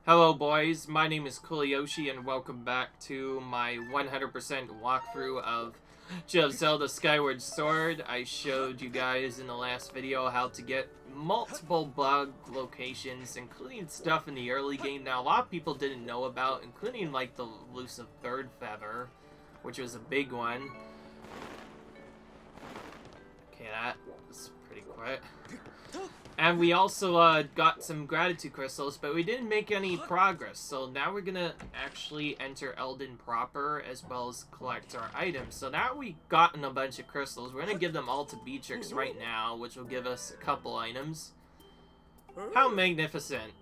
Hello boys, my name is Coolyoshi and welcome back to my 100% walkthrough of Zelda Skyward Sword. I showed you guys in the last video how to get multiple bug locations, including stuff in the early game that a lot of people didn't know about, including like the elusive bird feather, which was a big one. Okay, that was pretty quick. And we also got some gratitude crystals, but we didn't make any progress. So now we're gonna actually enter Eldin proper, as well as collect our items. So now we've gotten a bunch of crystals. We're gonna give them all to Beatrix right now, which will give us a couple items. How magnificent.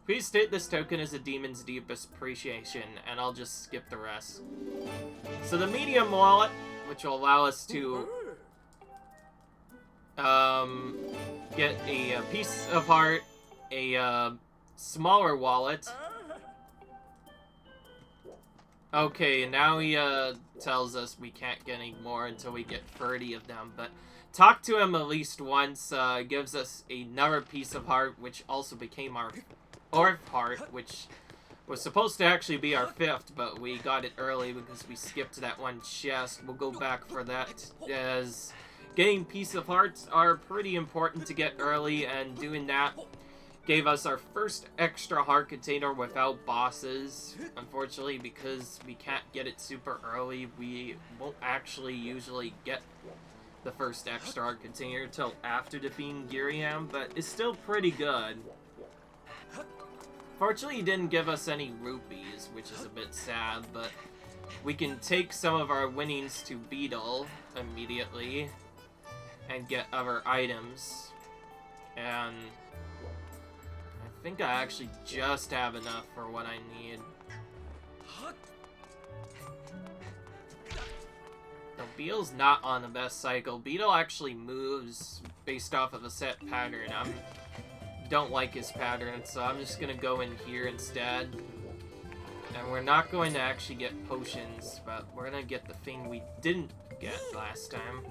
Please state this token as a demon's deepest appreciation, and I'll just skip the rest. So the medium wallet, which will allow us to get a piece of heart, a smaller wallet. Okay, now he tells us we can't get any more until we get 30 of them, but talk to him at least once, gives us another piece of heart, which also became our 4th heart, which was supposed to actually be our 5th, but we got it early because we skipped that one chest. We'll go back for that, as getting piece of hearts are pretty important to get early, and doing that gave us our first extra heart container without bosses. Unfortunately, because we can't get it super early, we won't actually usually get the first extra heart container until after defeating Giriam, but it's still pretty good. Fortunately, he didn't give us any rupees, which is a bit sad, but we can take some of our winnings to Beetle immediately and get other items, and I think I actually just have enough for what I need. No, Beetle's not on the best cycle. Beetle actually moves based off of a set pattern. I don't like his pattern, so I'm just gonna go in here instead. And we're not going to actually get potions, but we're gonna get the thing we didn't get last time.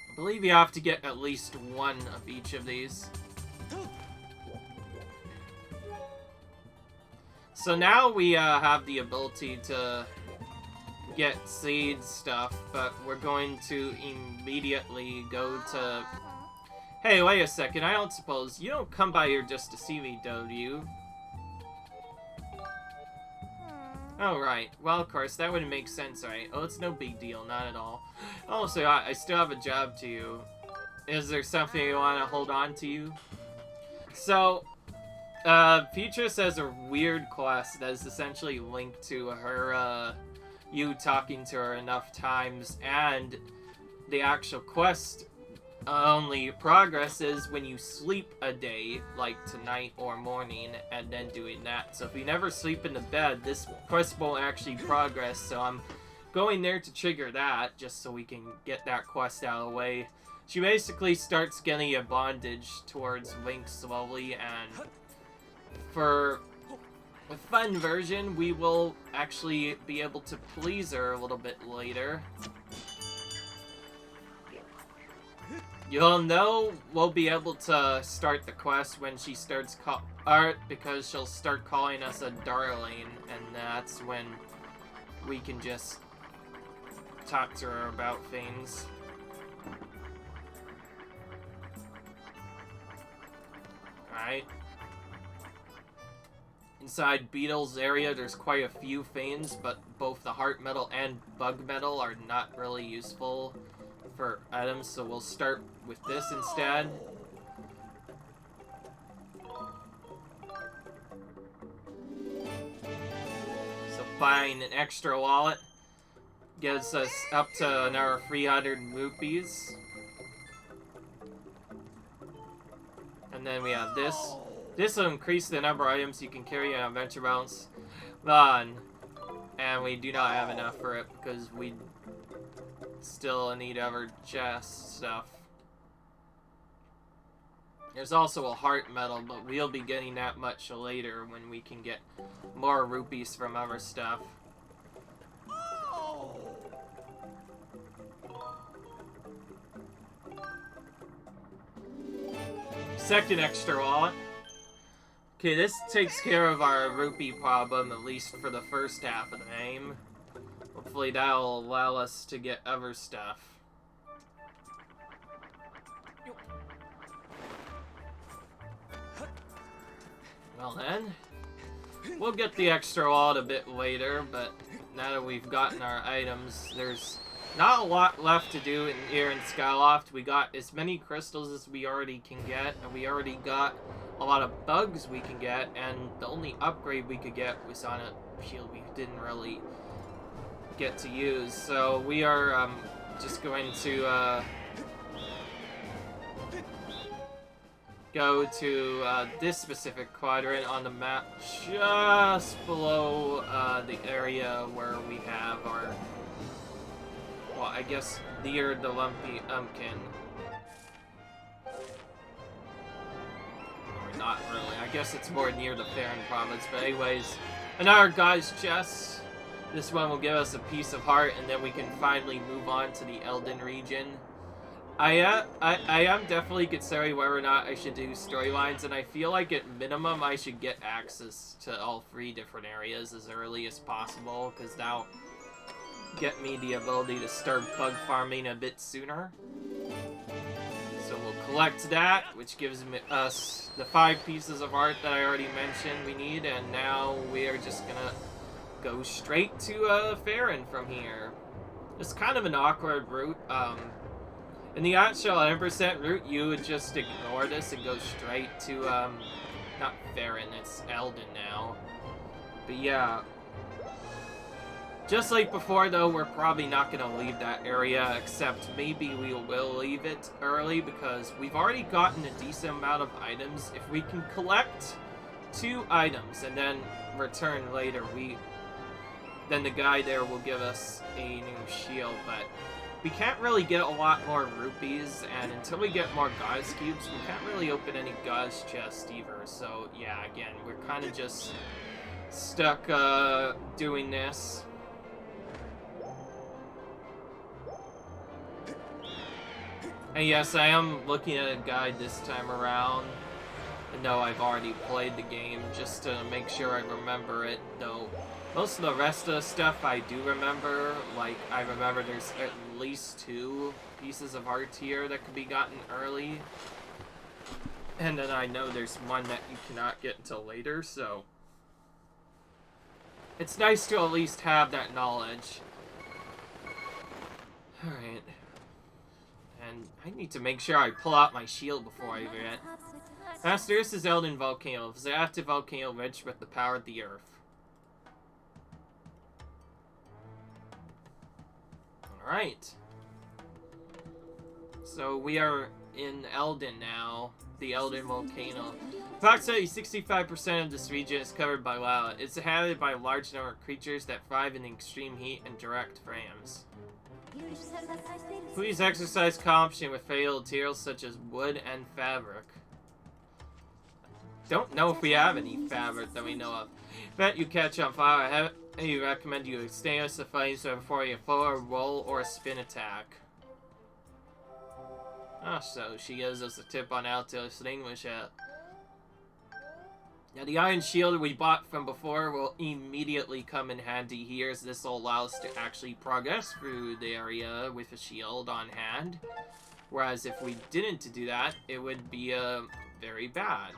I believe you have to get at least one of each of these. So now we have the ability to get seed stuff, but we're going to immediately go to... Hey, wait a second, I don't suppose... You don't come by here just to see me, do you? Oh, right. Well, of course, that wouldn't make sense, right? Oh, it's no big deal, not at all. Oh, so I still have a job to you. Is there something you want to hold on to you? So, Beatrix has a weird quest that is essentially linked to her, you talking to her enough times, and the actual quest only progresses when you sleep a day, like tonight or morning, and then doing that. So if you never sleep in the bed, this quest won't actually progress, so I'm going there to trigger that, just so we can get that quest out of the way. She basically starts getting a bondage towards Link slowly, and for a fun version, we will actually be able to please her a little bit later. You'll know we'll be able to start the quest when she starts because she'll start calling us a darling, and that's when we can just talk to her about things. Alright. Inside Beetle's area, there's quite a few things, but both the heart metal and bug metal are not really useful for items, so we'll start with this instead. So buying an extra wallet gets us up to another 300 rupees. And then we have this. This will increase the number of items you can carry on adventure rounds. And we do not have enough for it because we still need other chest stuff. There's also a heart medal, but we'll be getting that much later when we can get more rupees from other stuff. second extra wallet. Okay, this takes care of our rupee problem, at least for the first half of the game. Hopefully that'll allow us to get other stuff. Well then, we'll get the extra wallet a bit later, but now that we've gotten our items, there's not a lot left to do here in Skyloft. We got as many crystals as we already can get, and we already got a lot of bugs we can get, and the only upgrade we could get was on a shield we didn't really get to use. So we are just going to go to this specific quadrant on the map, just below the area where we have our, well, I guess near the lumpy umpkin. Or not really. I guess it's more near the Farron province. But anyways, another guy's chest. This one will give us a piece of heart, and then we can finally move on to the Eldin region. I am definitely considering whether or not I should do storylines, and I feel like at minimum I should get access to all 3 different areas as early as possible, because that'll get me the ability to start bug farming a bit sooner. So we'll collect that, which gives us the 5 pieces of art that I already mentioned we need, and now we are just gonna go straight to Farron from here. It's kind of an awkward route. In the actual 100% route, you would just ignore this and go straight to, not Farron, it's Eldin now. But yeah. Just like before, though, we're probably not going to leave that area, except maybe we will leave it early, because we've already gotten a decent amount of items. If we can collect 2 items and then return later, then the guy there will give us a new shield, but we can't really get a lot more rupees, and until we get more goddess cubes, we can't really open any goddess chests either. So yeah, again, we're kind of just stuck doing this. And yes, I am looking at a guide this time around. No, I've already played the game just to make sure I remember it, though. Most of the rest of the stuff I do remember. Like, I remember there's at least 2 pieces of art here that could be gotten early. And then I know there's one that you cannot get until later, so it's nice to at least have that knowledge. Alright. And I need to make sure I pull out my shield before I forget. Master, this is Eldin Volcano. It's an active volcano rich with the power of the earth. Alright. So we are in Eldin now. The Eldin Volcano. Approximately 65% of this region is covered by lava. It's inhabited by a large number of creatures that thrive in extreme heat and direct frames. Please exercise caution with fatal materials such as wood and fabric. Don't know if we have any fabric that we know of. Bet you catch on fire. I recommend you extinguish the flames before you forward, roll, or spin attack. Oh, so she gives us a tip on how to extinguish it. Now, the iron shield we bought from before will immediately come in handy here, as this will allow us to actually progress through the area with a shield on hand. Whereas if we didn't do that, it would be very bad.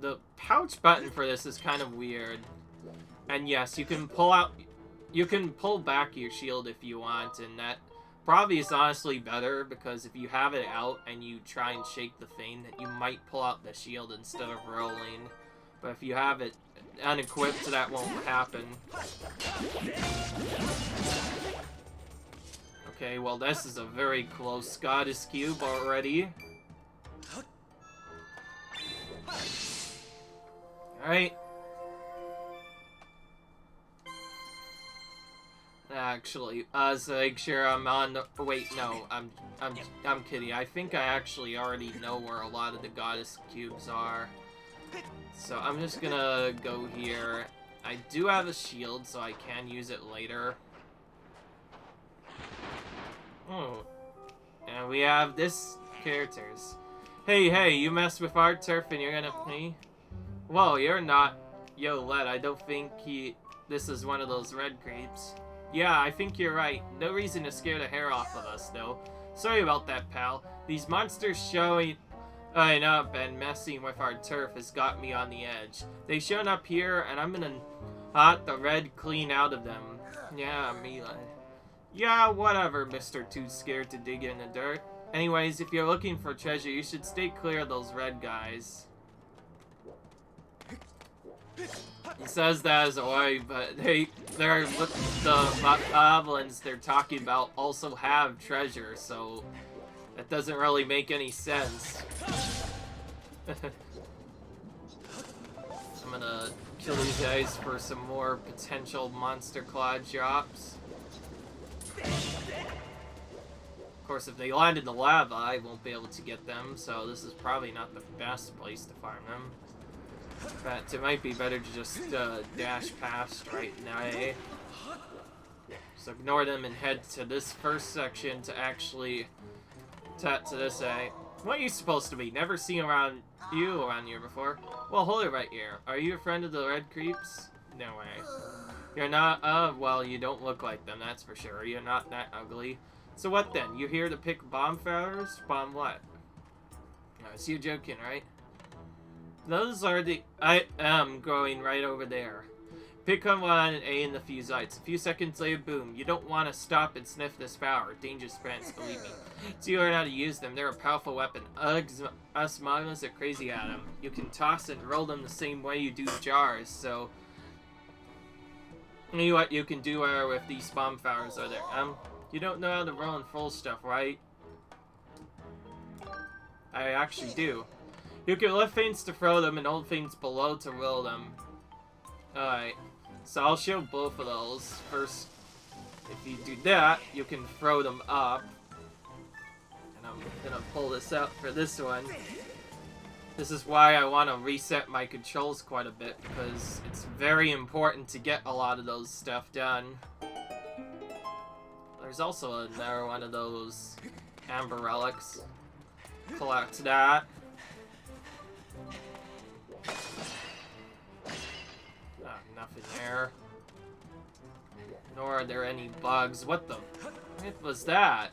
The pouch button for this is kind of weird. And yes, you can pull back your shield if you want, and that probably is honestly better, because if you have it out and you try and shake the thing, you might pull out the shield instead of rolling. But if you have it unequipped, that won't happen. Okay, well this is a very close goddess cube already. Alright. Actually, so make sure I'm on the... Wait, no, I'm kidding. I think I actually already know where a lot of the goddess cubes are. So I'm just gonna go here. I do have a shield, so I can use it later. Oh. And we have this characters. Hey, you mess with our turf and you're gonna me? Whoa, you're not. Yo, Led, I don't think this is one of those red creeps. Yeah, I think you're right. No reason to scare the hair off of us, though. Sorry about that, pal. These monsters showing up and messing with our turf has got me on the edge. They shown up here, and I'm gonna hot the red clean out of them. Yeah, Mila. Yeah, whatever, Mr. Too Scared to Dig in the Dirt. Anyways, if you're looking for treasure, you should stay clear of those red guys. He says that as a way, but the goblins they're talking about also have treasure, so that doesn't really make any sense. I'm gonna kill these guys for some more potential monster claw drops. Of course, if they land in the lava, I won't be able to get them, so this is probably not the best place to farm them. But it might be better to just dash past right now. So ignore them and head to this first section to actually to this What are you supposed to be? Never seen around here before. Well, hold it right here. Are you a friend of the red creeps? No way. You're not, well, you don't look like them, that's for sure. You're not that ugly. So what then? You here to pick bomb flowers? Bomb what? No, so you're joking, right? Those are the... I am going right over there. Pick on one and A in the fuse lights. A few seconds later, boom. You don't want to stop and sniff this power. Dangerous friends, believe me. So you learn how to use them. They're a powerful weapon. Us Mogmas are crazy at them. You can toss and roll them the same way you do jars, so... You know what you can do with these bomb flowers are there. You don't know how to roll and full stuff, right? I actually do. You can lift things to throw them and hold things below to roll them. Alright, so I'll show both of those. First, if you do that, you can throw them up. And I'm gonna pull this out for this one. This is why I want to reset my controls quite a bit, because it's very important to get a lot of those stuff done. There's also another one of those amber relics. Collect that. Nothing there. Nor are there any bugs. What the heck was that?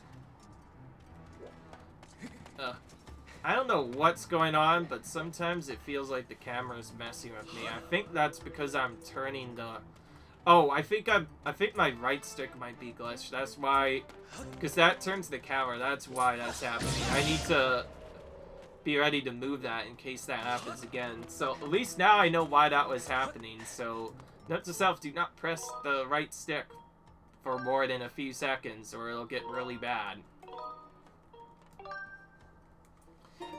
I don't know what's going on, but sometimes it feels like the camera's messing with me. I think that's because I'm turning the... Oh, I think my right stick might be glitched. That's why... Because that turns the camera. That's why that's happening. I need to be ready to move that in case that happens again. So at least now I know why that was happening. So note to self, do not press the right stick for more than a few seconds or it'll get really bad.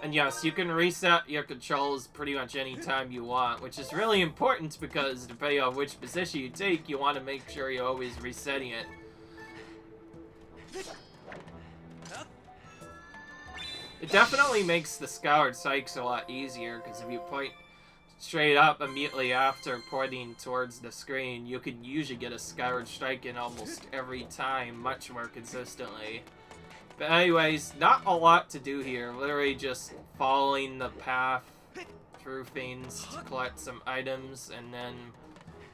And yes, you can reset your controls pretty much any time you want, which is really important because depending on which position you take, you want to make sure you're always resetting it. It definitely makes the Skyward Sykes a lot easier, because if you point straight up immediately after pointing towards the screen, you can usually get a Skyward Strike in almost every time, much more consistently. But anyways, not a lot to do here, literally just following the path through things to collect some items, and then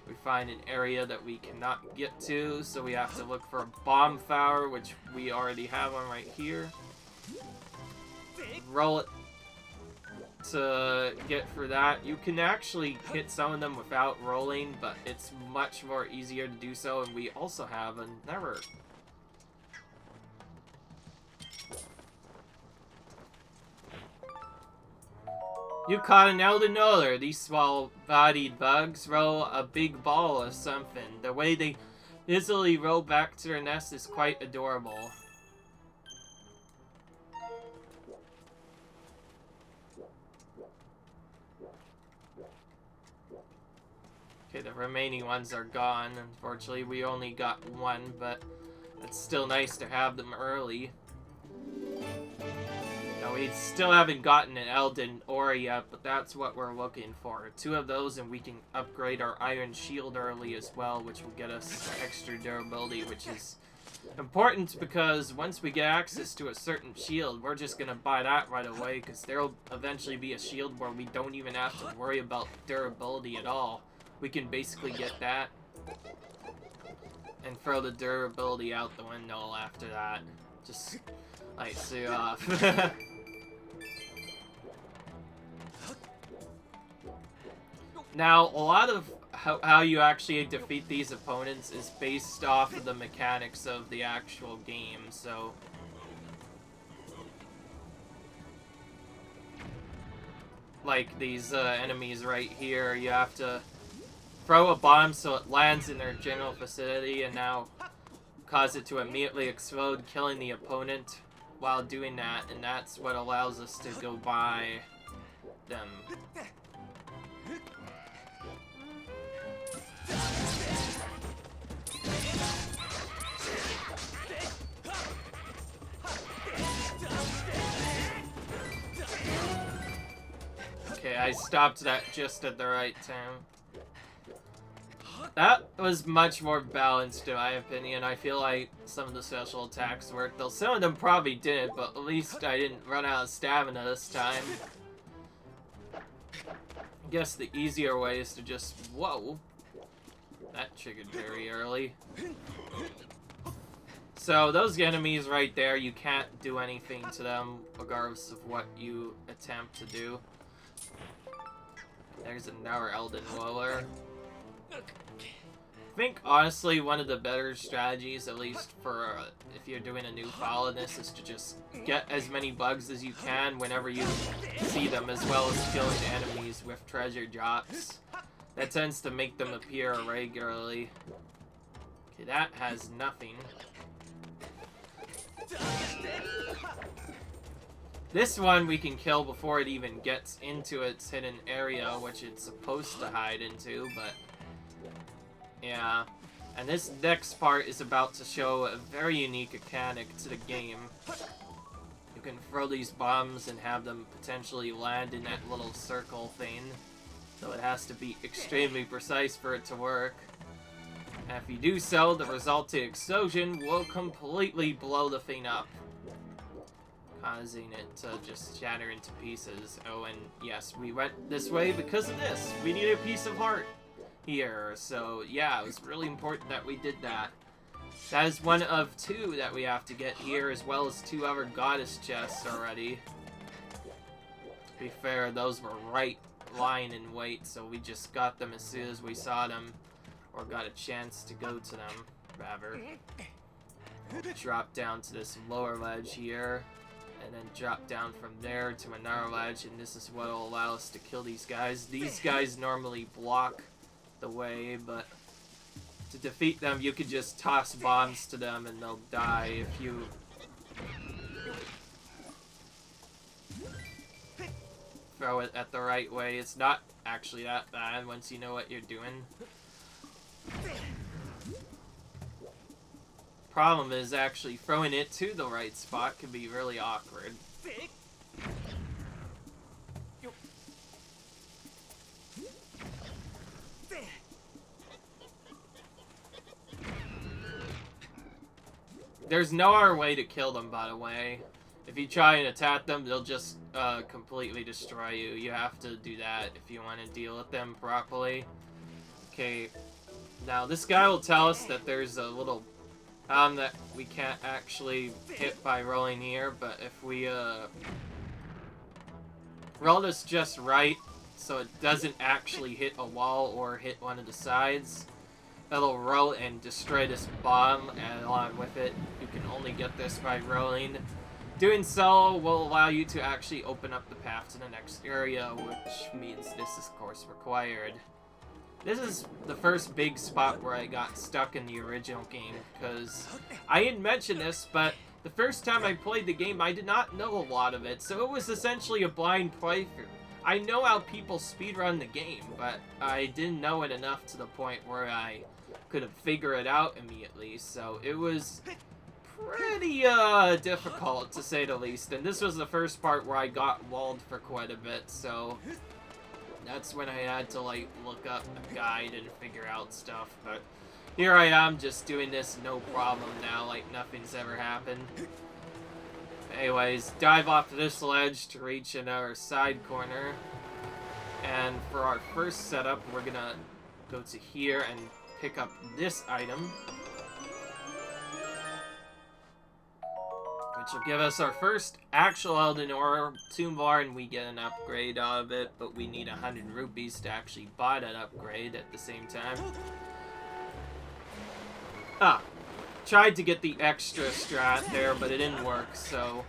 we find an area that we cannot get to, so we have to look for a bomb flower, which we already have one right here. Roll it to get for that. You can actually hit some of them without rolling, but it's much more easier to do so, and we also have another. You caught an Eldin Oiler. These small-bodied bugs roll a big ball of something. The way they easily roll back to their nest is quite adorable. Okay, the remaining ones are gone. Unfortunately, we only got one, but it's still nice to have them early. Now, we still haven't gotten an Eldin ore yet, but that's what we're looking for. 2 of those, and we can upgrade our Iron Shield early as well, which will get us extra durability, which is Important because once we get access to a certain shield, we're just gonna buy that right away, because there'll eventually be a shield where we don't even have to worry about durability at all. We can basically get that and throw the durability out the window after that. Just like SotH. Now, a lot of how you actually defeat these opponents is based off of the mechanics of the actual game, so... Like these enemies right here, you have to throw a bomb so it lands in their general vicinity and now cause it to immediately explode, killing the opponent while doing that, and that's what allows us to go by them. Okay, I stopped that just at the right time. That was much more balanced in my opinion. I feel like some of the special attacks worked, though some of them probably didn't, but at least I didn't run out of stamina this time. I guess the easier way is to just... Whoa! That triggered very early. So those enemies right there, you can't do anything to them regardless of what you attempt to do. There's another Eldin roller. I think, honestly, one of the better strategies, at least for if you're doing a new file in this, is to just get as many bugs as you can whenever you see them, as well as killing enemies with treasure drops. That tends to make them appear regularly. Okay, that has nothing. This one we can kill before it even gets into its hidden area, which it's supposed to hide into, but... Yeah. And this next part is about to show a very unique mechanic to the game. You can throw these bombs and have them potentially land in that little circle thing. So it has to be extremely precise for it to work. And if you do so, the resulting explosion will completely blow the thing up, causing it to just shatter into pieces. Oh, and yes, we went this way because of this. We need a piece of heart here, so yeah, it was really important that we did that. That is one of 2 that we have to get here, as well as 2 other goddess chests already. To be fair, those were right lying in wait, so we just got them as soon as we saw them, or got a chance to go to them, rather. Drop down to this lower ledge here, and then drop down from there to another ledge, and this is what will allow us to kill these guys. These guys normally block the way, but to defeat them, you could just toss bombs to them and they'll die if you... throw it at the right way. It's not actually that bad once you know what you're doing. Problem is actually throwing it to the right spot can be really awkward. There's no other way to kill them, by the way. If you try and attack them, they'll just completely destroy you. You have to do that if you want to deal with them properly. Okay, now this guy will tell us that there's a little that we can't actually hit by rolling here, but if we roll this just right so it doesn't actually hit a wall or hit one of the sides, it'll roll and destroy this bomb, and along with it, you can only get this by rolling. Doing so will allow you to actually open up the path to the next area, which means this is, of course, required. This is the first big spot where I got stuck in the original game, because I didn't mention this, but the first time I played the game, I did not know a lot of it, so it was essentially a blind playthrough. I know how people speedrun the game, but I didn't know it enough to the point where I couldn't figure it out immediately, so it was pretty difficult, to say the least. And this was the first part where I got walled for quite a bit, so that's when I had to, like, look up a guide and figure out stuff. But Here I am just doing this no problem now, like nothing's ever happened. Anyways, dive off this ledge to reach another side corner. And for our first setup, we're gonna go to here and pick up this item. Which will give us our first actual Eldin Ore Tomb Bar, and we get an upgrade out of it, but we need 100 rupees to actually buy that upgrade at the same time. Tried to get the extra strat there, but it didn't work, so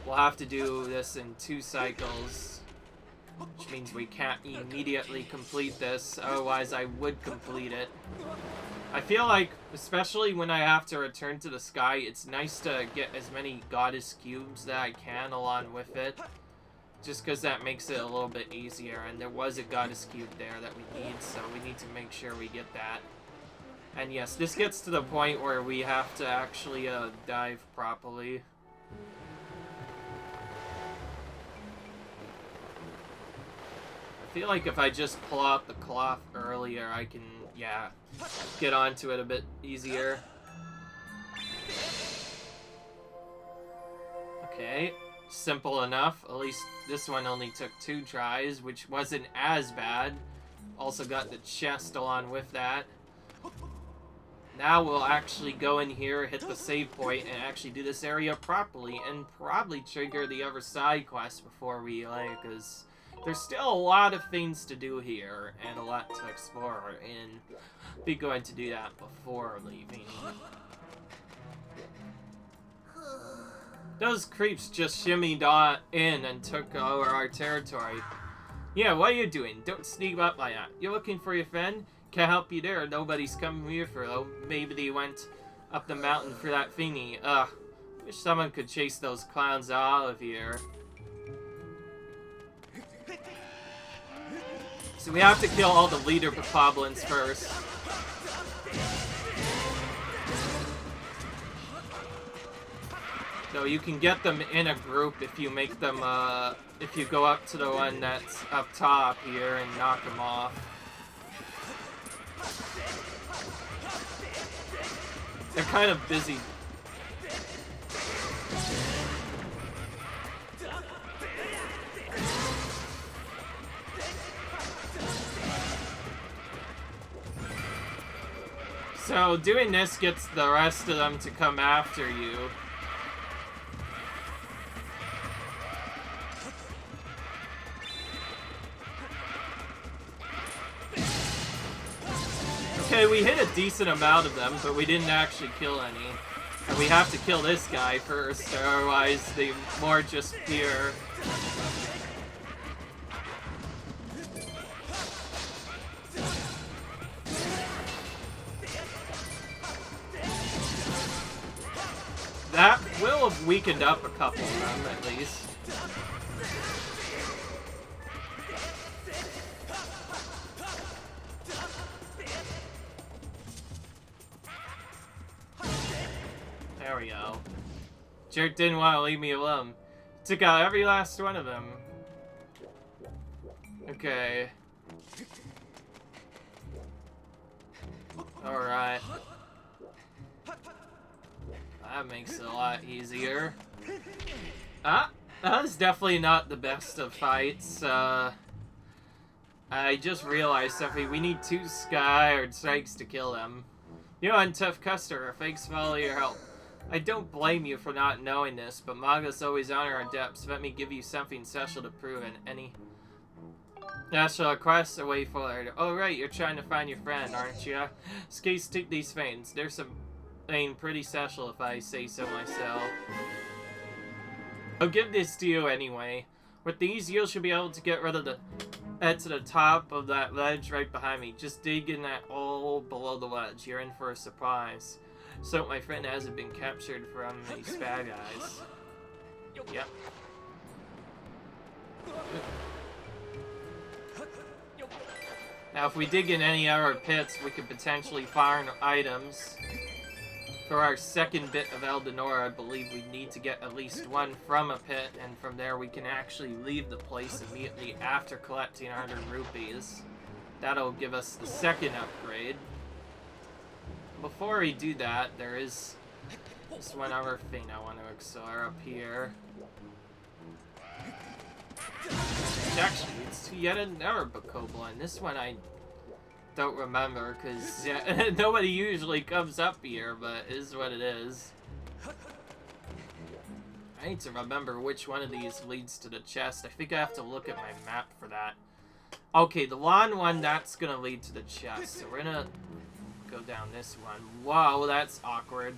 we'll have to do this in 2 cycles. Which means we can't immediately complete this, otherwise I would complete it. I feel like, especially when I have to return to the sky, it's nice to get as many goddess cubes that I can along with it. Just because that makes it a little bit easier, and there was a goddess cube there that we need, so we need to make sure we get that. And yes, this gets to the point where we have to actually dive properly. I feel like if I just pull out the cloth earlier, I can, yeah, get onto it a bit easier. Okay, simple enough. At least this one only took 2 tries, which wasn't as bad. Also got the chest along with that. Now we'll actually go in here, hit the save point, and actually do this area properly, and probably trigger the other side quest before we because there's still a lot of things to do here, and a lot to explore, and be going to do that before leaving. Those creeps just shimmied in and took over our territory. Yeah, what are you doing? Don't sneak up like that. You're looking for your friend? Can't help you there. Nobody's coming here for though. Maybe they went up the mountain for that thingy. Wish someone could chase those clowns out of here. So we have to kill all the leader bokoblins first. So you can get them in a group if you make them, if you go up to the one that's up top here and knock them off. They're kind of busy. So doing this gets the rest of them to come after you. Okay, we hit a decent amount of them, but we didn't actually kill any. And we have to kill this guy first, otherwise they more just appear. That will have weakened up a couple of them, at least. There we go. Jerk didn't want to leave me alone. Took out every last one of them. Okay. Alright. That makes it a lot easier. That was definitely not the best of fights. I just realized something. We need 2 Skyward Strikes to kill them. You know, and tough customer, thanks for all your help. I don't blame you for not knowing this, but Maga's always honor our depths. Let me give you something special to prove in any national quest a way forward. Oh right, you're trying to find your friend, aren't you? Skates take these things. There's something pretty special if I say so myself. I'll give this to you anyway. With these, you should be able to get rid of the head to the top of that ledge right behind me. Just dig in that hole below the ledge. You're in for a surprise. So my friend hasn't been captured from these bad guys. Yep. Now if we dig in any other pits, we could potentially find items. For our second bit of Eldin Ore, I believe we need to get at least 1 from a pit, and from there we can actually leave the place immediately after collecting 100 rupees. That'll give us the second upgrade. before we do that, there is just one other thing I want to explore up here. Which actually leads to yet another Bokoblin. This one I don't remember, because yeah, nobody usually comes up here, but it is what it is. I need to remember which one of these leads to the chest. I think I have to look at my map for that. Okay, the lawn one, that's gonna lead to the chest. So we're gonna go down this one. Whoa, that's awkward.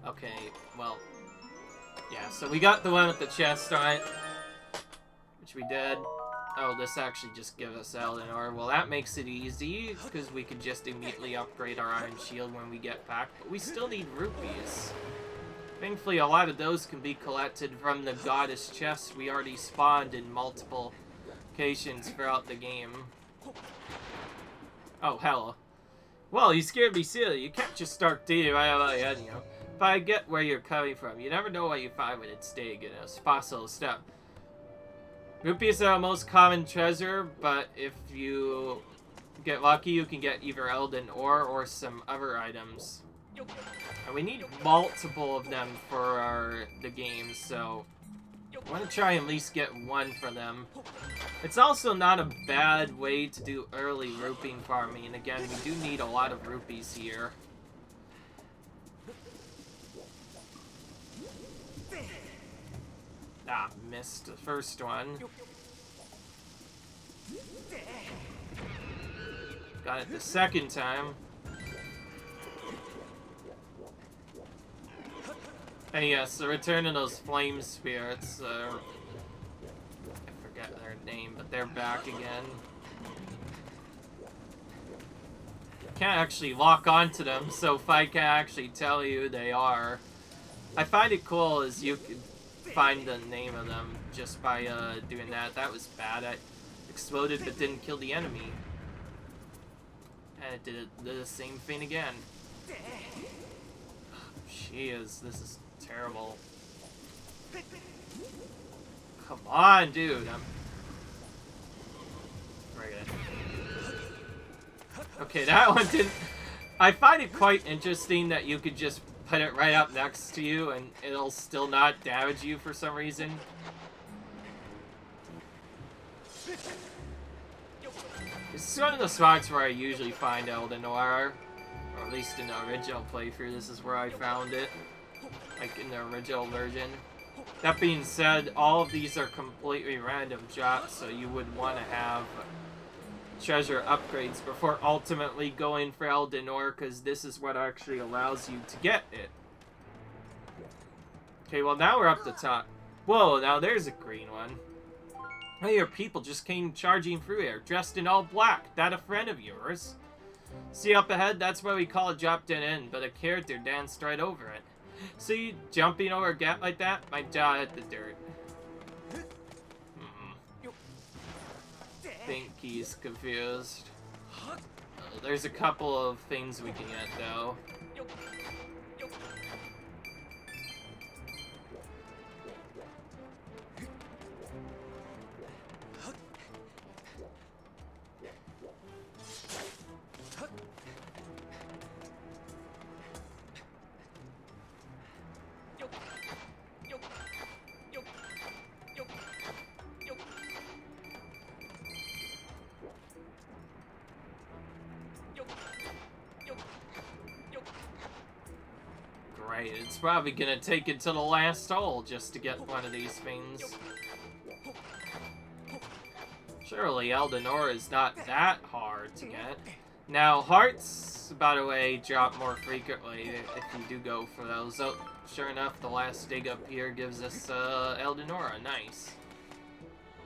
Okay, well, yeah, so we got the one with the chest on it, which we did. Oh, this actually just gives us Eldin ore. Well, that makes it easy, because we could just immediately upgrade our Iron Shield when we get back. But we still need rupees. Thankfully, a lot of those can be collected from the goddess chests we already spawned in multiple locations throughout the game. Oh, hello. Well, you scared me silly. You can't just start dating right out of my head, you know. If I get where you're coming from, you never know what you find when it's staying in a fossil step. Rupees are the most common treasure, but if you get lucky, you can get either Eldin ore or some other items. And we need multiple of them for the game, so I want to try and at least get one for them. It's also not a bad way to do early rupee farming, and again, we do need a lot of rupees here. Ah, missed the first one. Got it the second time. And yes, the return of those flame spirits, I forget their name, but they're back again. Can't actually lock onto them, so if I can't actually tell you who they are. I find it cool as you can find the name of them just by doing that. That was bad. I exploded but didn't kill the enemy. And it did the same thing again. Jeez, this is terrible. Come on, dude. Okay, that one didn't... I find it quite interesting that you could just put it right up next to you and it'll still not damage you for some reason. This is one of the spots where I usually find Eldin ore, or at least in the original playthrough, this is where I found it, like in the original version. That being said, all of these are completely random drops, so you would want to have treasure upgrades before ultimately going for Eldin ore, because this is what actually allows you to get it. Okay, well now we're up the top. Whoa, now there's a green one. Hey, your people just came charging through here, dressed in all black. That a friend of yours? See up ahead? That's what we call a drop dead end, but a character danced right over it. See, jumping over a gap like that? My jaw hit the dirt. Think he's confused. There's a couple of things we can get, though. It's probably gonna take it to the last hole just to get one of these things. Surely Eldin ore is not that hard to get. Now, hearts, by the way, drop more frequently if you do go for those. Oh, sure enough, the last dig up here gives us Eldin ore. Nice.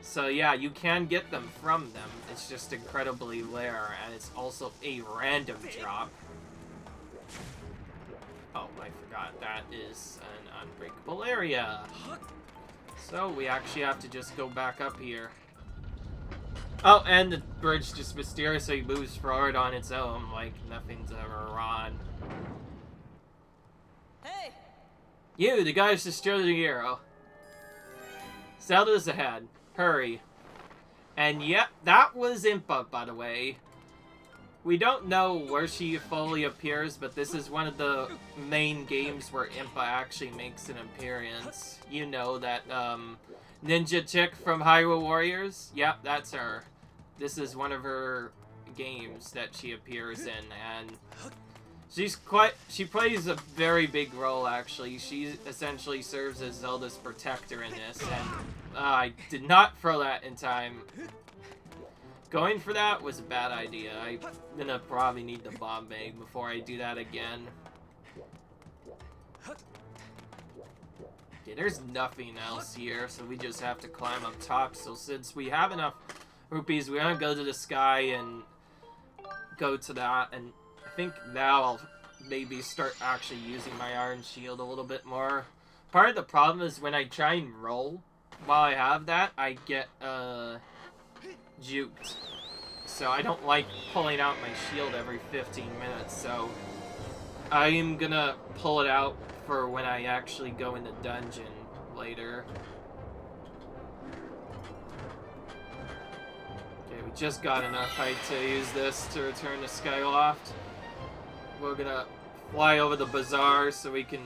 So yeah, you can get them from them. It's just incredibly rare, and it's also a random drop. Oh, I forgot. That is an unbreakable area. So we actually have to just go back up here. Oh, and the bridge just mysteriously moves forward on its own, like nothing's ever wrong. Hey! You, the guy who's destroyed the hero. Zelda's ahead. Hurry. And yep, that was Impa, by the way. we don't know where she fully appears, but this is one of the main games where Impa actually makes an appearance. You know that, ninja chick from Hyrule Warriors? Yep, that's her. This is one of her games that she appears in, and she plays a very big role, actually. She essentially serves as Zelda's protector in this, and I did not throw that in time. Going for that was a bad idea. I'm gonna probably need the bomb bag before I do that again. Okay, there's nothing else here, so we just have to climb up top. So since we have enough rupees, we're gonna go to the sky and go to that, and I think now I'll maybe start actually using my Iron Shield a little bit more. Part of the problem is when I try and roll while I have that, I get juked. So I don't like pulling out my shield every 15 minutes, so I'm gonna pull it out for when I actually go in the dungeon later. Okay, we just got enough height to use this to return to Skyloft. We're gonna fly over the bazaar so we can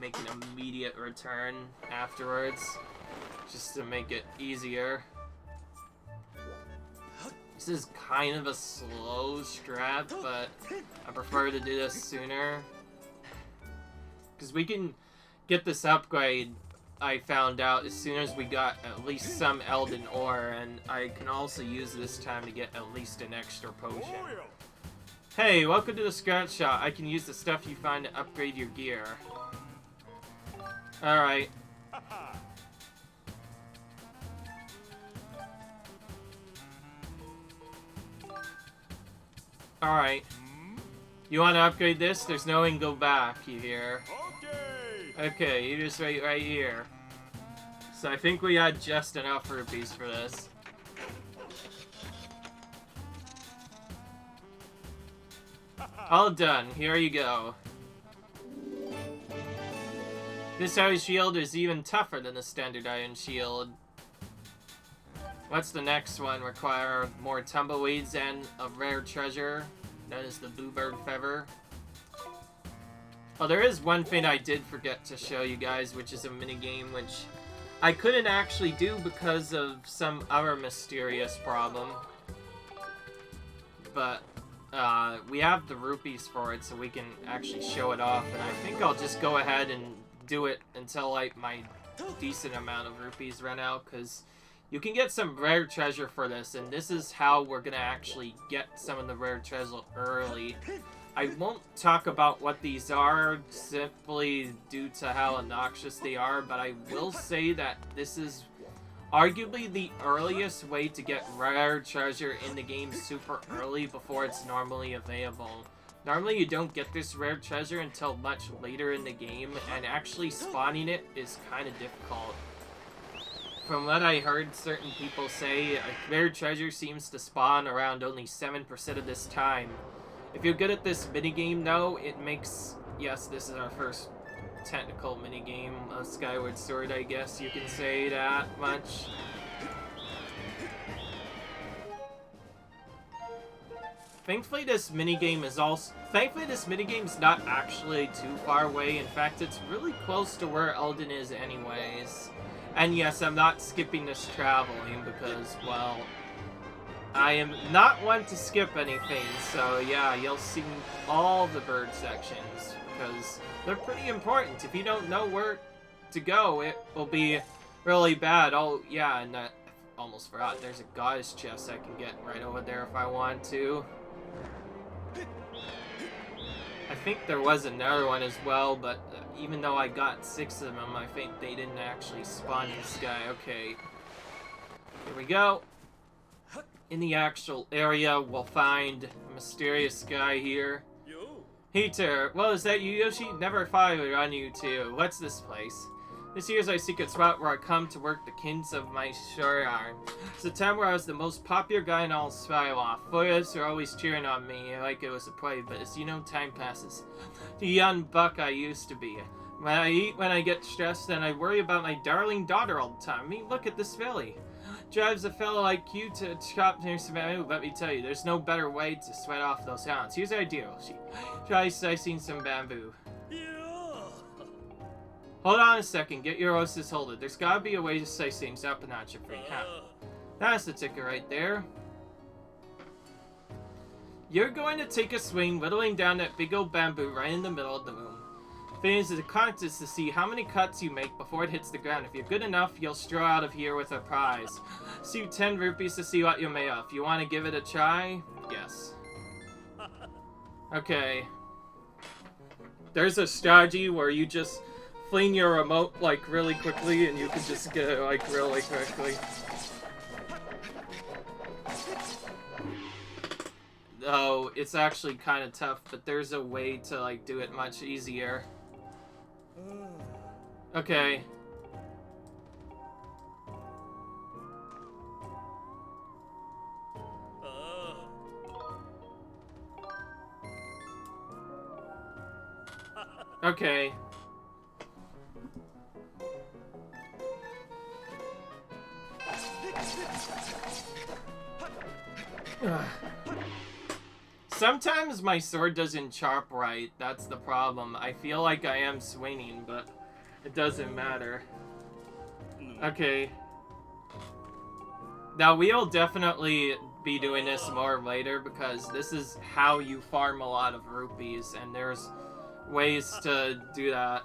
make an immediate return afterwards, just to make it easier. This is kind of a slow strat, but I prefer to do this sooner. Because we can get this upgrade, I found out, as soon as we got at least some Eldin ore, and I can also use this time to get at least an extra potion. Hey, welcome to the scratch shop. I can use the stuff you find to upgrade your gear. Alright. Alright. You want to upgrade this? There's no way to go back, you hear? Okay, you just wait right here. So I think we had just enough rupees for this. All done. Here you go. This Iron Shield is even tougher than the standard Iron Shield. What's the next one? Require more tumbleweeds and a rare treasure. That is the Bluebird Feather. Oh, there is one thing I did forget to show you guys, which is a minigame which I couldn't actually do because of some other mysterious problem. But we have the rupees for it, so we can actually show it off. And I think I'll just go ahead and do it until like my decent amount of rupees run out, because you can get some rare treasure for this, and this is how we're gonna actually get some of the rare treasure early. I won't talk about what these are simply due to how obnoxious they are, but I will say that this is arguably the earliest way to get rare treasure in the game super early before it's normally available. Normally you don't get this rare treasure until much later in the game, and actually spawning it is kind of difficult. From what I heard certain people say, rare treasure seems to spawn around only 7% of this time. If you're good at this minigame though, it makes... Yes, this is our first technical minigame of Skyward Sword, I guess you can say that much. Thankfully this minigame is not actually too far away. In fact, it's really close to where Eldin is anyways. And yes, I'm not skipping this traveling because, well, I am not one to skip anything, so yeah, you'll see all the bird sections, because they're pretty important. If you don't know where to go, it will be really bad. Oh, yeah, and I almost forgot, there's a goddess chest I can get right over there if I want to. I think there was another one as well, but even though I got 6 of them, I think they didn't actually spawn in the sky. Okay, here we go. In the actual area, we'll find a mysterious guy here. Heater, well, is that you, Yoshi? Never thought I would run you too. What's this place? This here's our secret spot where I come to work the kings of my Shoryar. It's a time where I was the most popular guy in all Skyloft. Boys are always cheering on me like it was a play, but as you know, time passes. The young buck I used to be. When I eat, when I get stressed, and I worry about my darling daughter all the time. I mean, look at this filly. drives a fellow like you to chop near some bamboo. Let me tell you, there's no better way to sweat off those hounds. Here's the idea, Yoshi. Try slicing some bamboo. Hold on a second, get your horses holded. There's gotta be a way to slice things up and not your free hat. That's the ticker right there. You're going to take a swing, whittling down that big old bamboo right in the middle of the room. Finish the contest to see how many cuts you make before it hits the ground. If you're good enough, you'll stroll out of here with a prize. See 10 rupees to see what you may have. You want to give it a try? Yes. Okay. There's a strategy where you just fling your remote, like, really quickly, and you can just get it, like, really quickly. Oh, it's actually kind of tough, but there's a way to, like, do it much easier. Okay. Okay. Sometimes my sword doesn't chop right, that's the problem. I feel like I am swinging, but it doesn't matter. Okay. Now, we'll definitely be doing this more later, because this is how you farm a lot of rupees, and there's ways to do that.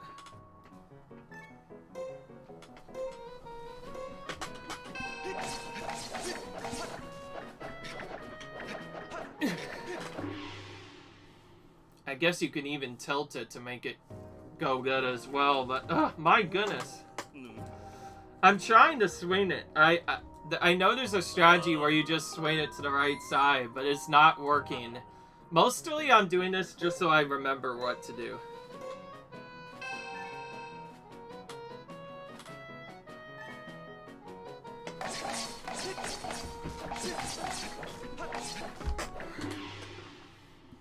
I guess you can even tilt it to make it go good as well, but my goodness. I'm trying to swing it. I know there's a strategy where you just swing it to the right side, but it's not working. Mostly I'm doing this just so I remember what to do.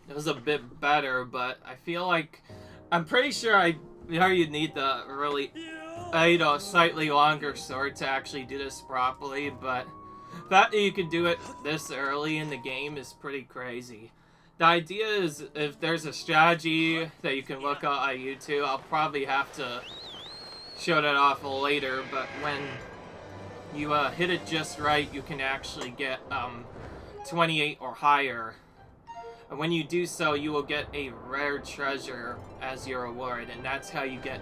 It was a bit better, but I feel like I'm pretty sure you need the really slightly longer sword to actually do this properly, but the fact that you can do it this early in the game is pretty crazy. The idea is, if there's a strategy that you can look up on YouTube, I'll probably have to show that off later, but when you hit it just right, you can actually get 28 or higher. And when you do so, you will get a rare treasure as your reward, and that's how you get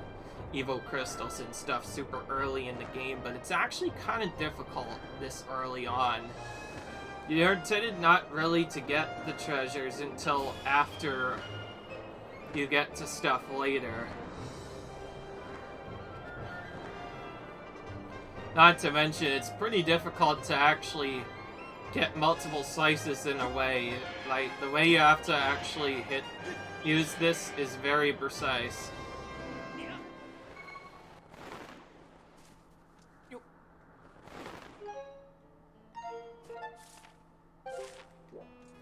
evil crystals and stuff super early in the game, but it's actually kind of difficult this early on. You're intended not really to get the treasures until after you get to stuff later. Not to mention, it's pretty difficult to actually get multiple slices in a way. Like, the way you have to actually use this is very precise.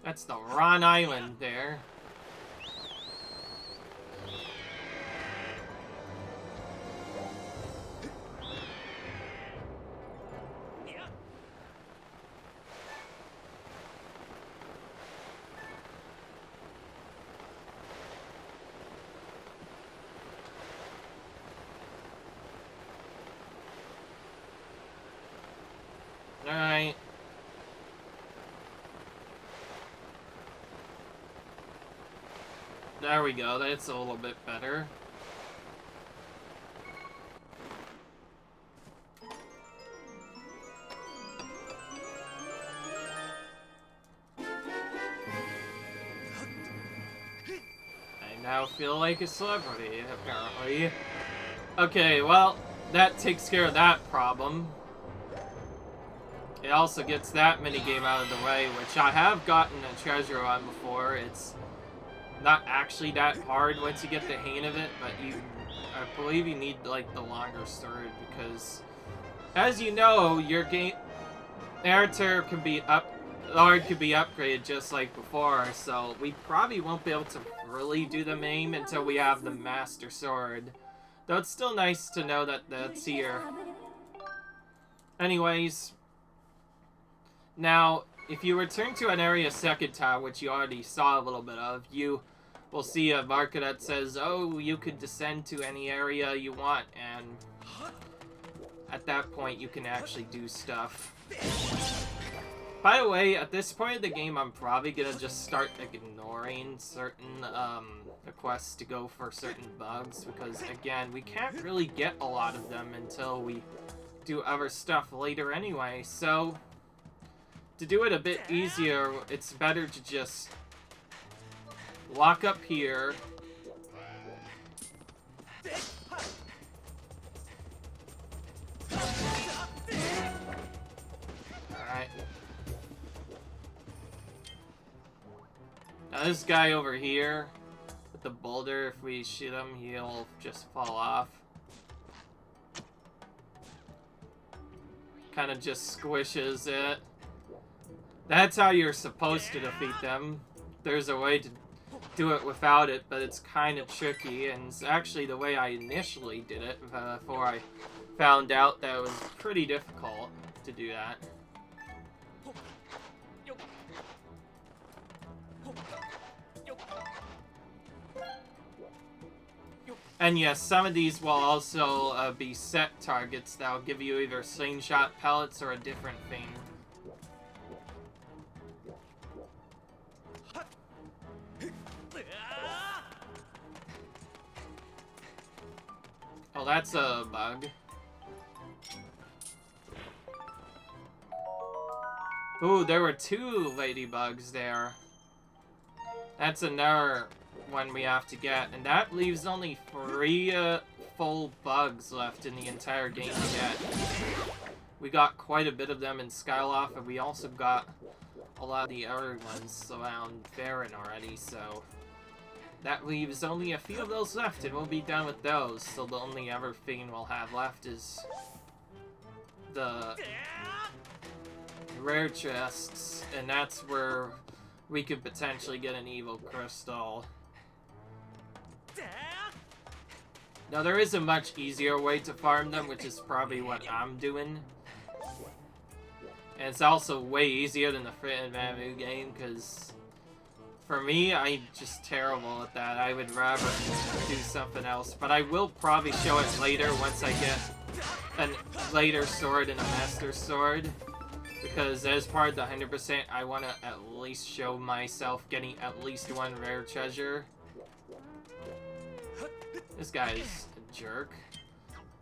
That's the Ron Island there. Alright. There we go, that's a little bit better. I now feel like a celebrity, apparently. Okay, well, that takes care of that problem. It also gets that minigame out of the way, which I have gotten a treasure on before. It's not actually that hard once you get the hang of it, but I believe you need, like, the longer sword, because, as you know, your character can be upgraded just like before, so we probably won't be able to really do the main until we have the Master Sword. Though it's still nice to know that that's here. Anyways, Now, if you return to an area a second time, which you already saw a little bit of, you will see a marker that says, oh, you could descend to any area you want, and at that point you can actually do stuff. By the way, at this point of the game, I'm probably gonna just start ignoring certain requests to go for certain bugs, because again, we can't really get a lot of them until we do other stuff later anyway, so to do it a bit easier, it's better to just walk up here. Alright. Now this guy over here, with the boulder, if we shoot him, he'll just fall off. Kind of just squishes it. That's how you're supposed to defeat them. There's a way to do it without it, but it's kind of tricky, and it's actually the way I initially did it before I found out that it was pretty difficult to do that. And yes, some of these will also be set targets that will give you either slingshot pellets or a different thing. Oh, that's a bug. Ooh, there were 2 ladybugs there. That's another one we have to get, and that leaves only 3 full bugs left in the entire game to get. We got quite a bit of them in Sailcloth, and we also got a lot of the other ones around Baron already, so that leaves only a few of those left, and we'll be done with those. So the only other thing we'll have left is the rare chests, and that's where we could potentially get an evil crystal. Now there is a much easier way to farm them, which is probably what I'm doing. And it's also way easier than the Fritten Mamu game, because for me, I'm just terrible at that. I would rather do something else. But I will probably show it later once I get a later sword and a master sword. Because as part of the 100%, I want to at least show myself getting at least 1 rare treasure. This guy's a jerk.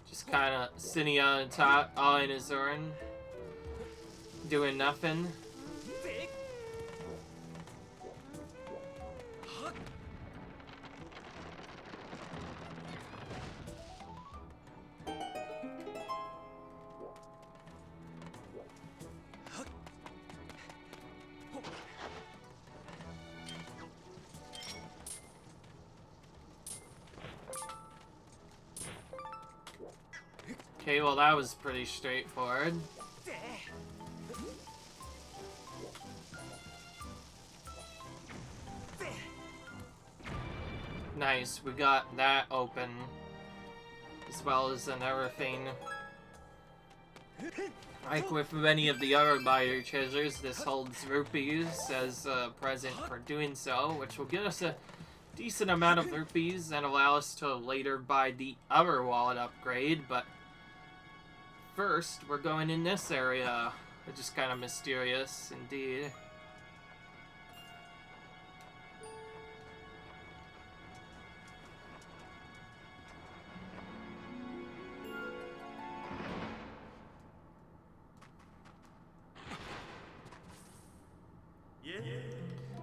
Just kind of sitting on top, all in his own, doing nothing. Okay, well that was pretty straightforward. Nice, we got that open, as well as another thing. Like with many of the other buyer treasures, this holds rupees as a present for doing so, which will get us a decent amount of rupees and allow us to later buy the other wallet upgrade, but first, we're going in this area, which is kind of mysterious indeed.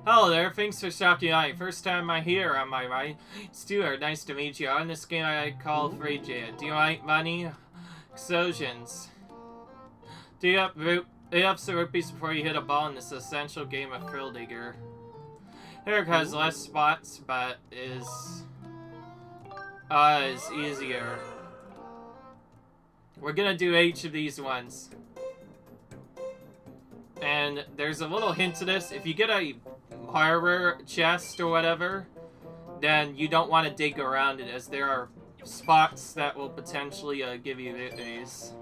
Hello there, thanks for stopping by. First time I hear, am I right? Stuart, nice to meet you. On this game I call Frigid. Do you like money? Explosions. Do you up some rupees before you hit a ball in this essential game of Thrill Digger. Eric has less spots, but is easier. We're gonna do each of these ones. And there's a little hint to this. If you get a horror chest or whatever, then you don't want to dig around it, as there are spots that will potentially give you these.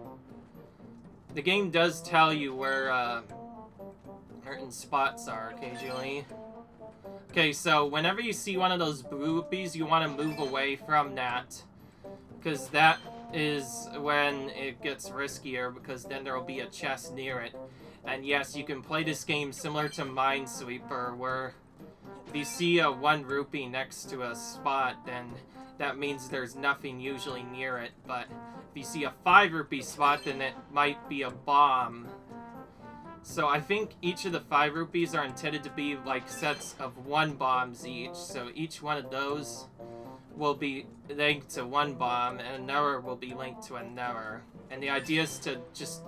The game does tell you where certain spots are occasionally. Okay, so whenever you see one of those blue rupees, you want to move away from that. Because that is when it gets riskier, because then there will be a chest near it. And yes, you can play this game similar to Minesweeper, where if you see a 1 rupee next to a spot, then that means there's nothing usually near it. But if you see a 5 rupee spot, then it might be a bomb. So I think each of the 5 rupees are intended to be like sets of 1 bombs each. So each one of those will be linked to 1 bomb, and another will be linked to another. And the idea is to just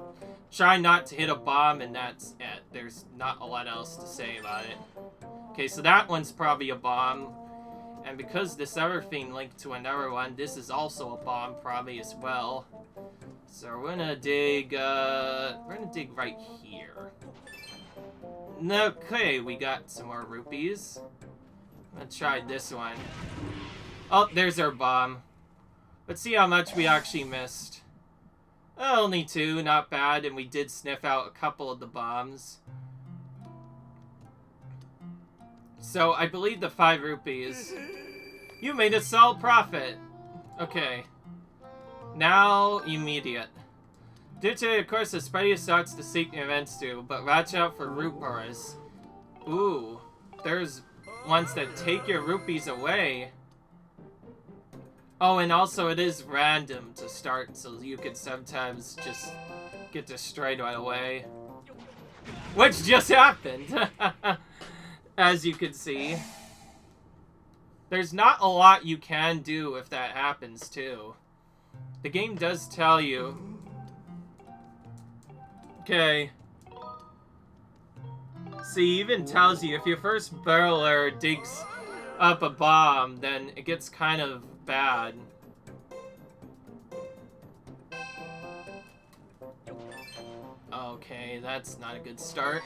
try not to hit a bomb, and that's it. There's not a lot else to say about it. Okay, so that one's probably a bomb. And because this other thing linked to another one, this is also a bomb probably as well. So we're gonna dig right here. Okay, we got some more rupees. I'm gonna try this one. Oh, there's our bomb. Let's see how much we actually missed. Oh, only 2, not bad, and we did sniff out a couple of the bombs. So, I believe the 5 rupees. You made a solid profit. Okay. Now, immediate. Due to, of course, the spreadiest starts to seek events do, but watch out for rupees. Ooh, there's ones that take your rupees away. Oh, and also it is random to start, so you could sometimes just get destroyed right away. Which just happened, as you can see. There's not a lot you can do if that happens, too. The game does tell you. Okay. See, even tells you if your first barreler digs up a bomb, then it gets kind of bad. Okay, that's not a good start.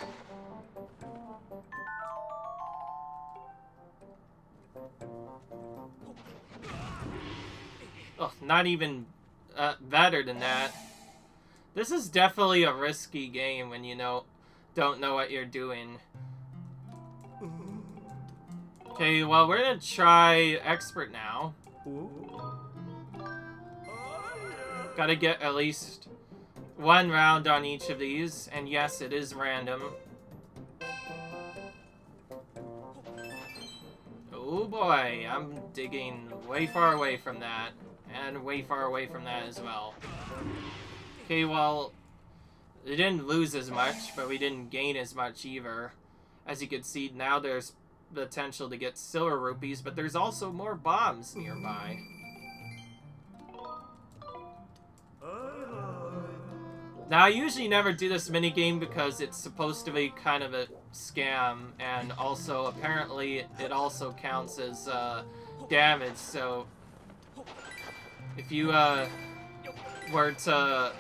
Oh, not even better than that. This is definitely a risky game when you don't know what you're doing. Okay, well, we're gonna try Expert now. Gotta get at least 1 round on each of these, and yes, it is random. Oh boy, I'm digging way far away from that, and way far away from that as well. Okay, well, we didn't lose as much, but we didn't gain as much either. As you can see, now there's potential to get silver rupees, but there's also more bombs nearby. Now, I usually never do this minigame because it's supposed to be kind of a scam, and also, apparently, it also counts as damage, so if you were to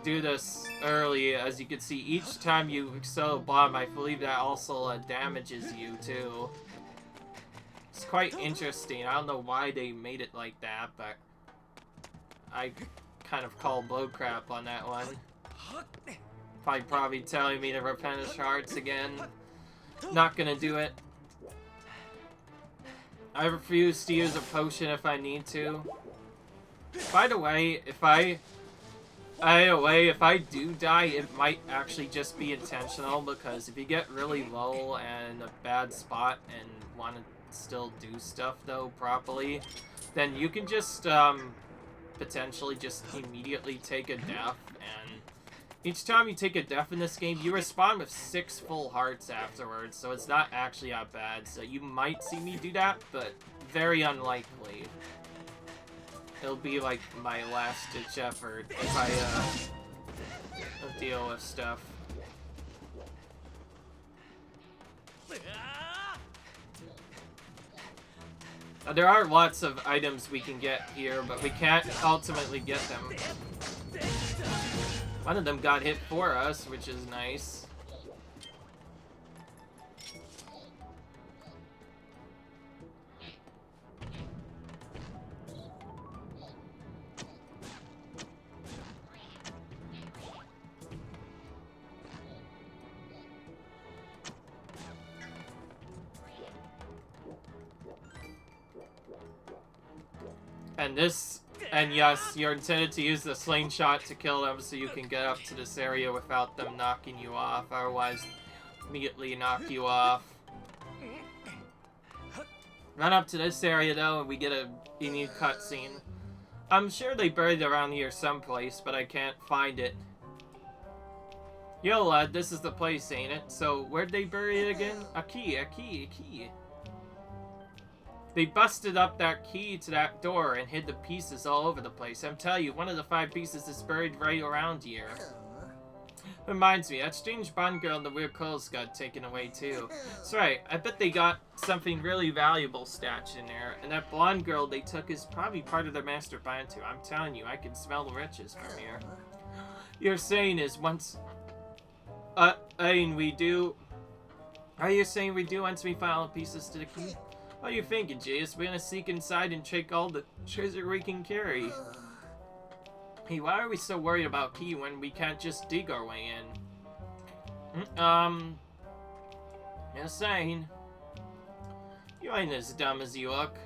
do this early, as you can see, each time you excel a bomb, I believe that also damages you, too. It's quite interesting. I don't know why they made it like that, but I kind of call bullcrap on that one. Probably telling me to replenish hearts again. Not gonna do it. I refuse to use a potion if I need to. By the way, if I do die, it might actually just be intentional, because if you get really low and a bad spot and want to still do stuff, though, properly, then you can just, potentially just immediately take a death, and each time you take a death in this game, you respawn with 6 full hearts afterwards, so it's not actually that bad, so you might see me do that, but very unlikely. It'll be like my last-ditch effort if I deal with stuff. There are lots of items we can get here, but we can't ultimately get them. One of them got hit for us, which is nice. And yes, you're intended to use the slingshot to kill them so you can get up to this area without them knocking you off, otherwise immediately knock you off. Run up to this area though and we get a unique cutscene. I'm sure they buried it around here someplace, but I can't find it. Yo lad, this is the place, ain't it? So, where'd they bury it again? A key. They busted up that key to that door and hid the pieces all over the place. I'm telling you, one of the 5 pieces is buried right around here. Reminds me, that strange blonde girl and the weird clothes got taken away too. That's right, I bet they got something really valuable stashed in there. And that blonde girl they took is probably part of their master plan too. I'm telling you, I can smell the riches from here. You're saying is once... Are you saying we do once we find all the pieces to the key? What are you thinking, Jace? We're gonna sneak inside and take all the treasure we can carry. Hey, why are we so worried about key when we can't just dig our way in? Just saying. You ain't as dumb as you look.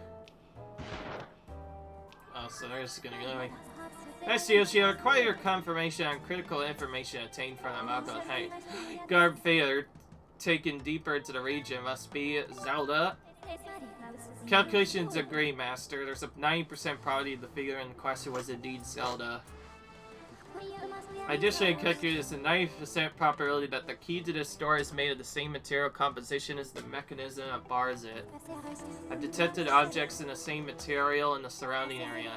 Oh, so they're just gonna go away. Next year, she require confirmation on critical information obtained from the Mogma. Hey, guard failure taken deeper into the region must be Zelda. Calculations agree, Master. There's a 90% probability the figure in question was indeed Zelda. Additionally, calculated is a 90% probability that the key to this door is made of the same material composition as the mechanism that bars it. I've detected objects in the same material in the surrounding area.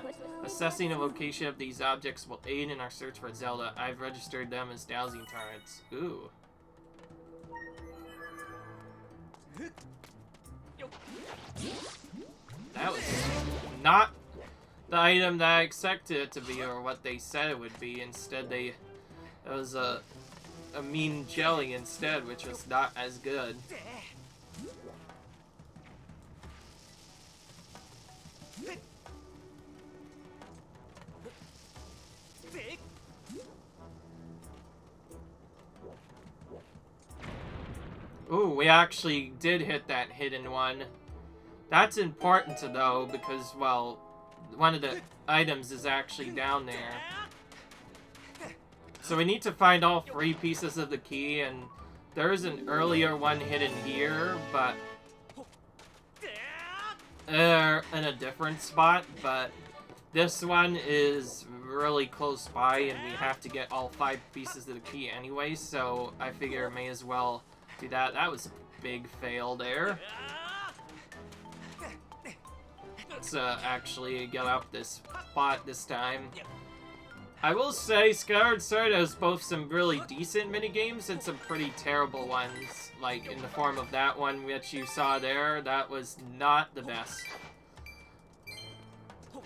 Assessing the location of these objects will aid in our search for Zelda. I've registered them as dowsing turrets. Ooh. That was not the item that I expected it to be, or what they said it would be. Instead, it was a mean jelly instead, which was not as good. Ooh, we actually did hit that hidden one. That's important to know because, well, one of the items is actually down there. So we need to find all 3 pieces of the key, and there's an earlier one hidden here, but in a different spot, but this one is really close by, and we have to get all 5 pieces of the key anyway, so I figure I may as well do that. That was a big fail there. Let's actually get up this spot this time. I will say Skyward Sword has both some really decent minigames and some pretty terrible ones, like in the form of that one which you saw there. That was not the best.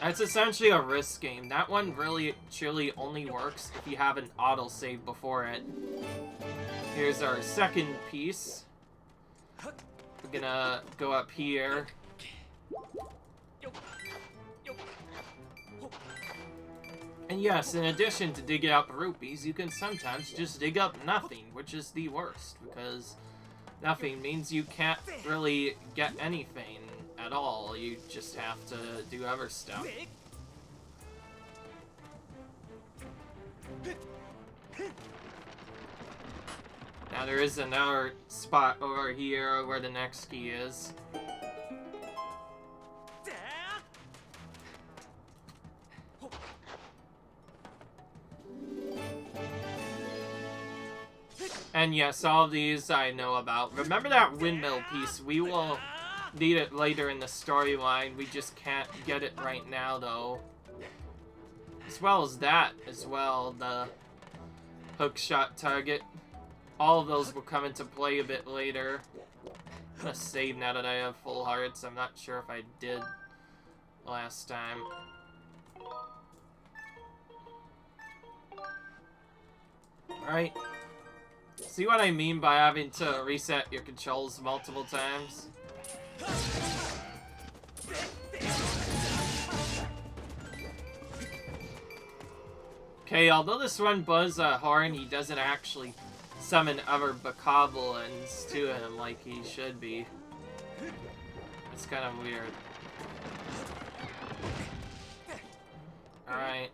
It's essentially a risk game. That one really truly only works if you have an autosave before it. Here's our second piece. We're gonna go up here. And yes, in addition to digging up rupees, you can sometimes just dig up nothing, which is the worst, because nothing means you can't really get anything at all. You just have to do other stuff. Now there is another spot over here where the next key is. And yes, all of these I know about. Remember that windmill piece? We will need it later in the storyline. We just can't get it right now, though. As well as that, as well, the hookshot target. All of those will come into play a bit later. I'm gonna save now that I have full hearts. I'm not sure if I did last time. Alright. See what I mean by having to reset your controls multiple times? Okay, although this one buzz a horn, he doesn't actually summon other bokoblins to him like he should be. It's kind of weird. Alright.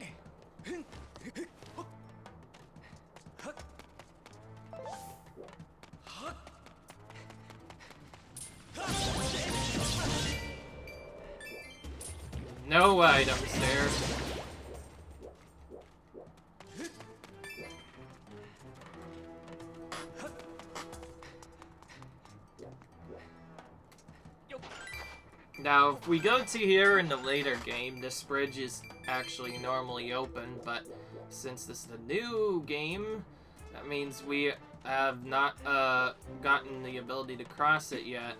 No items there. Now, if we go to here in the later game, this bridge is actually normally open, but since this is a new game, that means we have not gotten the ability to cross it yet.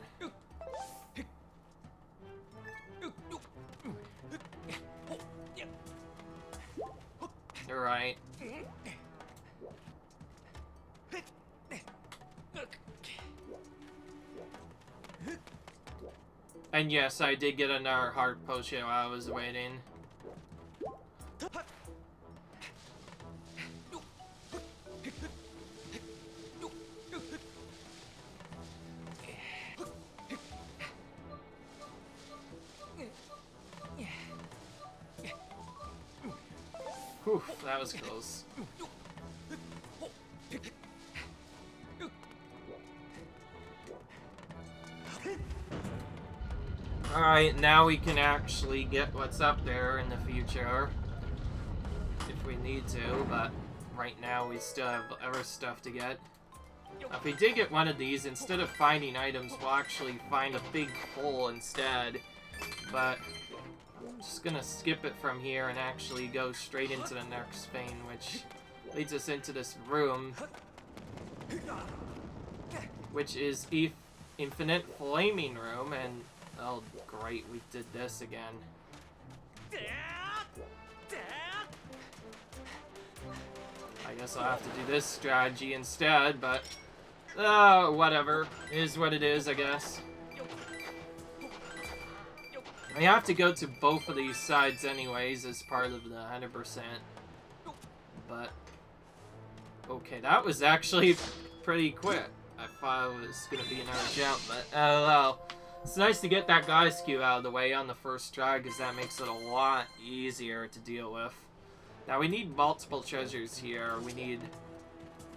Right. And yes, I did get another heart potion while I was waiting. Whew, that was close. Alright, now we can actually get what's up there in the future. If we need to, but right now we still have other stuff to get. Now, if we did get one of these, instead of finding items, we'll actually find a big hole instead. But I'm just gonna skip it from here and actually go straight into the next vein, which leads us into this room, which is Infinite Flaming Room, and oh great, we did this again. I guess I'll have to do this strategy instead, but whatever. It is what it is, I guess. We have to go to both of these sides anyways as part of the 100%. But okay, that was actually pretty quick. I thought it was gonna be another jump, but oh well. It's nice to get that guy's queue out of the way on the first try, because that makes it a lot easier to deal with. Now we need multiple treasures here. We need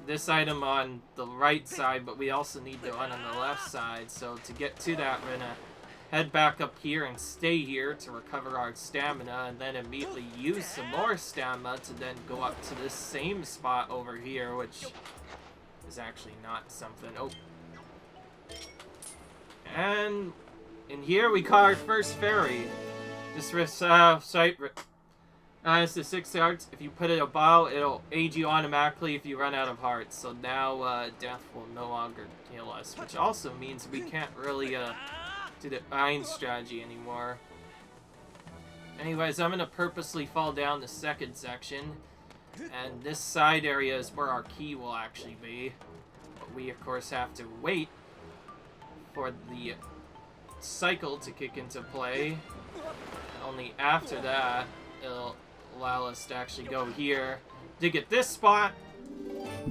this item on the right side, but we also need the one on the left side. So to get to that, we're gonna head back up here and stay here to recover our stamina, and then immediately use some more stamina to then go up to this same spot over here, which is actually not something. Oh. And in here we caught our first fairy. This site has the 6 hearts. If you put it in a bottle, it'll aid you automatically if you run out of hearts. So now death will no longer heal us, which also means we can't really do the iron strategy anymore. Anyways, I'm gonna purposely fall down the second section, and this side area is where our key will actually be. But we of course have to wait for the cycle to kick into play, and only after that it'll allow us to actually go here to get this spot.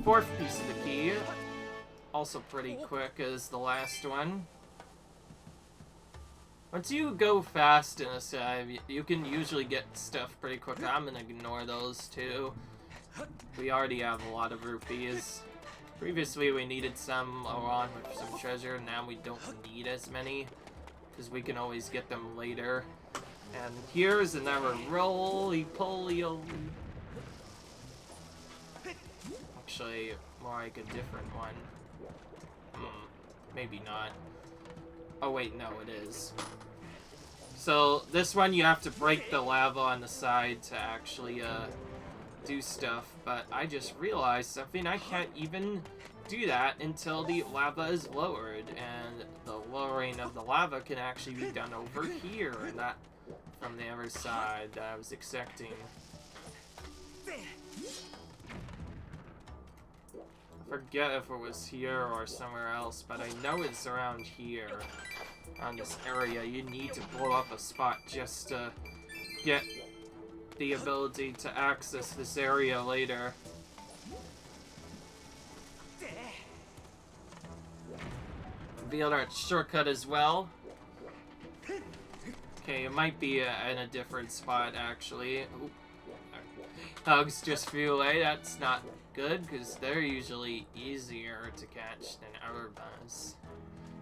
Fourth piece of the key, also pretty quick as the last one. Once you go fast in a save, you can usually get stuff pretty quick. I'm gonna ignore those too. We already have a lot of rupees. Previously we needed some along with some treasure, now we don't need as many, because we can always get them later. And here's another roly-poly. Actually, more like a different one. Maybe not. Oh wait, no, it is. So this one you have to break the lava on the side to actually do stuff, but I just realized something. I can't even do that until the lava is lowered, and the lowering of the lava can actually be done over here and not from the other side that I was expecting. I forget if it was here or somewhere else, but I know it's around here. On this area, you need to blow up a spot just to get the ability to access this area later. Revealed our shortcut as well. Okay, it might be in a different spot actually. Oop. Hugs just flew away. That's not good, because they're usually easier to catch than Everbuzz.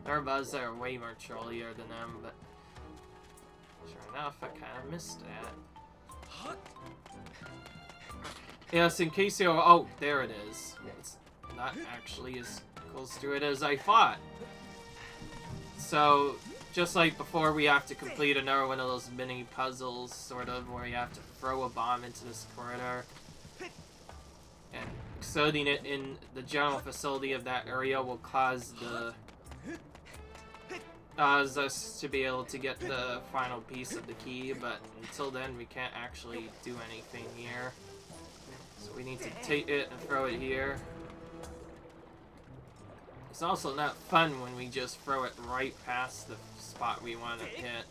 Everbuzz are way more trollier than them, but sure enough, I kind of missed that. Yes, in case you're... Oh, there it is. It's not actually as close to it as I thought. So, just like before, we have to complete another one of those mini puzzles, sort of, where you have to throw a bomb into this corridor. And exploding it in the general facility of that area will cause us to be able to get the final piece of the key, but until then we can't actually do anything here. So we need to take it and throw it here. It's also not fun when we just throw it right past the spot we want to hit.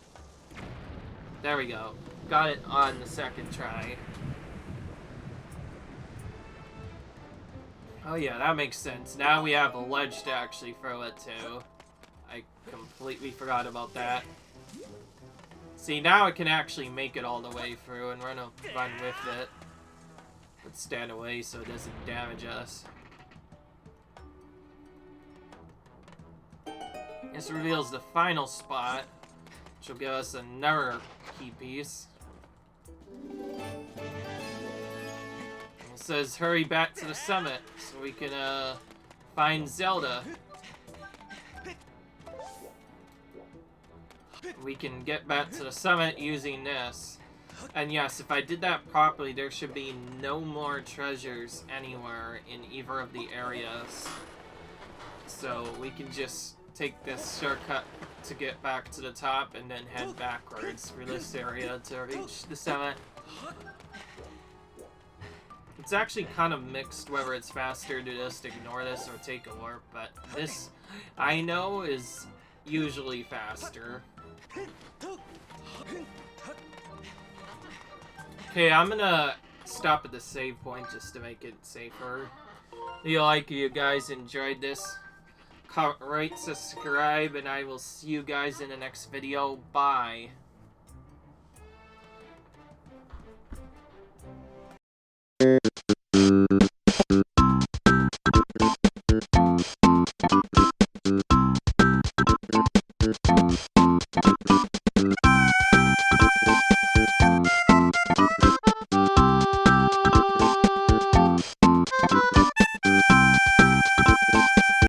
There we go. Got it on the second try. Oh yeah, that makes sense. Now we have a ledge to actually throw it to. I completely forgot about that. See, now I can actually make it all the way through and run with it. But stand away so it doesn't damage us. This reveals the final spot, which will give us another key piece. It says, hurry back to the summit so we can find Zelda. We can get back to the summit using this. And yes, if I did that properly, there should be no more treasures anywhere in either of the areas. So we can just take this shortcut to get back to the top and then head backwards for this area to reach the summit. It's actually kind of mixed whether it's faster to just ignore this or take a warp, but this, I know, is usually faster. Okay, I'm gonna stop at the save point just to make it safer. If you guys enjoyed this, comment, rate, subscribe, and I will see you guys in the next video. Bye.